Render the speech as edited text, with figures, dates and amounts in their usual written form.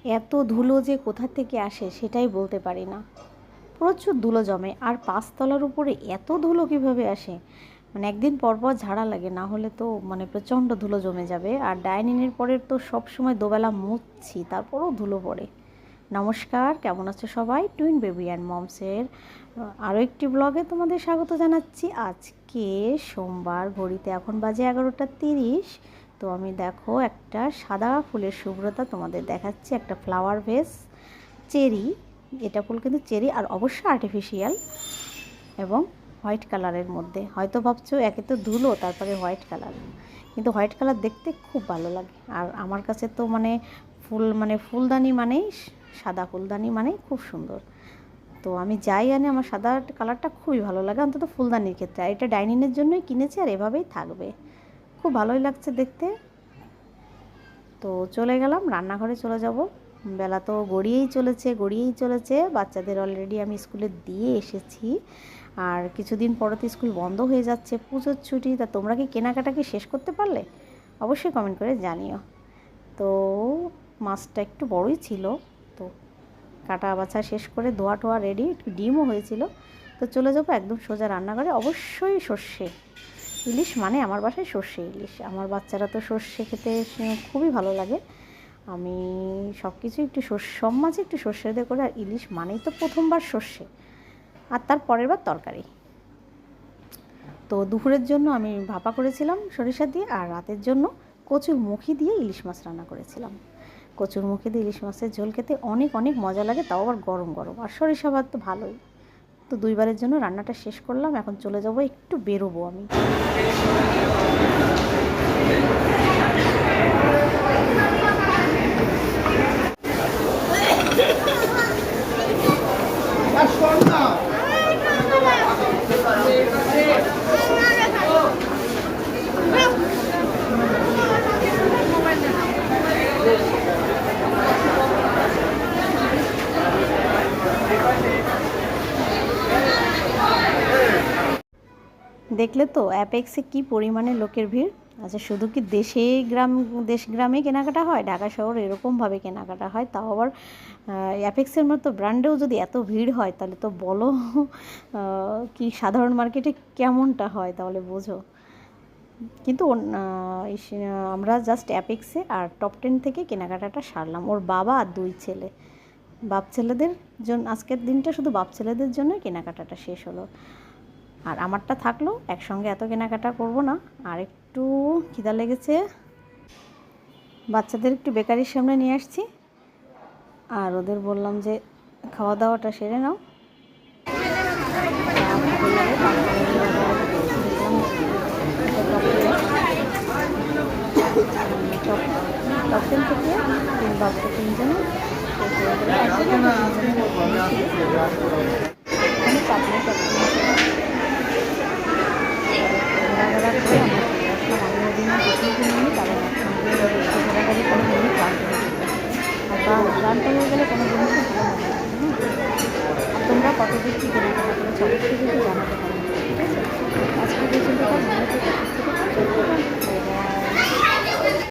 এত ধুলো যে কোথা থেকে আসে সেটাই বলতে পারি না। প্রচুর ধুলো জমে, আর 5 তলার উপরে এত ধুলো কীভাবে আসে, মানে একদিন পর পর ঝাড়া লাগে, না হলে তো মানে প্রচণ্ড ধুলো জমে যাবে। আর ডাইনিংয়ের পরে তো সব সময় দোবেলা মুছছি, তারপরেও ধুলো পড়ে। নমস্কার, কেমন আছো সবাই? টুইন বেবি অ্যান্ড মমসের আরও একটি ব্লগে তোমাদের স্বাগত জানাচ্ছি। আজকে সোমবার, ঘড়িতে এখন বাজে 11টা 30। তো আমি দেখো একটা সাদা ফুলের শুভ্রতা তোমাদের দেখাচ্ছি, একটা ফ্লাওয়ার ভেস, চেরি। এটা ফুল কিন্তু চেরি, আর অবশ্যই আর্টিফিশিয়াল এবং হোয়াইট কালারের মধ্যে। হয়তো ভাবছো একে তো ধুলো তারপরে হোয়াইট কালার, কিন্তু হোয়াইট কালার দেখতে খুব ভালো লাগে। আর আমার কাছে তো মানে ফুলদানি মানেই, সাদা ফুলদানি মানেই খুব সুন্দর। তো আমি যাই আনি আমার সাদা কালারটা খুবই ভালো লাগে, অন্তত ফুলদানির ক্ষেত্রে। আর এটা ডাইনিংয়ের জন্যই কিনেছি, আর এভাবেই থাকবে, খুব ভালোই লাগছে দেখতে। তো চলে গেলাম রান্নাঘরে, চলে যাব। বেলা তো গড়িয়েই চলেছে। বাচ্চাদের অলরেডি আমি স্কুলে দিয়ে এসেছি, আর কিছুদিন পরে তো স্কুল বন্ধ হয়ে যাচ্ছে, পুজোর ছুটি। তা তোমরা কি কেনাকাটা কি শেষ করতে পারলে? অবশ্যই কমেন্ট করে জানিও। তো মাছটা একটু বড়ই ছিল, তো কাটা বাছা শেষ করে ধোয়া টোয়া রেডি, একটু ডিমও হয়েছিল। তো চলে যাবো একদম সোজা রান্নাঘরে। অবশ্যই সর্ষে ইলিশ, মানে আমার বাসায় সর্ষে ইলিশ। আমার বাচ্চারা তো সর্ষে খেতে খুবই ভালো লাগে। আমি সব কিছু একটু সব মাঝে একটু সর্ষে দিয়ে করে। আর ইলিশ মানেই তো প্রথমবার সর্ষে, আর তার পরের বার তরকারি। তো দুপুরের জন্য আমি ভাপা করেছিলাম সরিষা দিয়ে, আর রাতের জন্য কচুর মুখি দিয়ে ইলিশ মাছ রান্না করেছিলাম। কচুর মুখি দিয়ে ইলিশ মাছের ঝোল খেতে অনেক অনেক মজা লাগে, তাও আবার গরম গরম। আর সরিষা ভাত তো ভালোই। তো দুইবারের জন্য রান্নাটা শেষ করলাম, এখন চলে যাব, একটু বেরোবো আমি। দেখলে তো অ্যাপেক্সে কি পরিমাণে লোকের ভিড়। আচ্ছা, শুধু কি দেশ গ্রামে কেনাকাটা হয়? ঢাকা শহর এরকমভাবে কেনাকাটা হয়, তাও আবার অ্যাপেক্সের মতো ব্র্যান্ডেও যদি এত ভিড় হয়, তাহলে তো বলো কি সাধারণ মার্কেটে কেমনটা হয়, তাহলে বোঝো। কিন্তু আমরা জাস্ট অ্যাপেক্সে আর টপ 10 থেকে কেনাকাটাটা সারলাম। ওর বাবা আর 2 ছেলে, বাপ ছেলেদের জন্য আজকের দিনটা শুধু বাপ ছেলেদের জন্য কেনাকাটাটা শেষ হলো। আর আমারটা থাকলো, একসঙ্গে এত কেনাকাটা করব না। আর একটু খিদা লেগেছে, বাচ্চাদের একটু বেকারির সামনে নিয়ে আসছি, আর ওদের বললাম যে খাওয়া দাওয়াটা সেরে নাও। টপটেন থেকে 3 বাচ্চা 3জনে গানটা হয়ে গেলে কোনো জিনিসই ভালো হবে না। আর তোমরা কত দূর কী কেনাকাটা করেছো অবশ্যই কিন্তু জানাতে পারো, ঠিক আছে? আজকে পর্যন্ত ভালো থেকে সুস্থ থেকে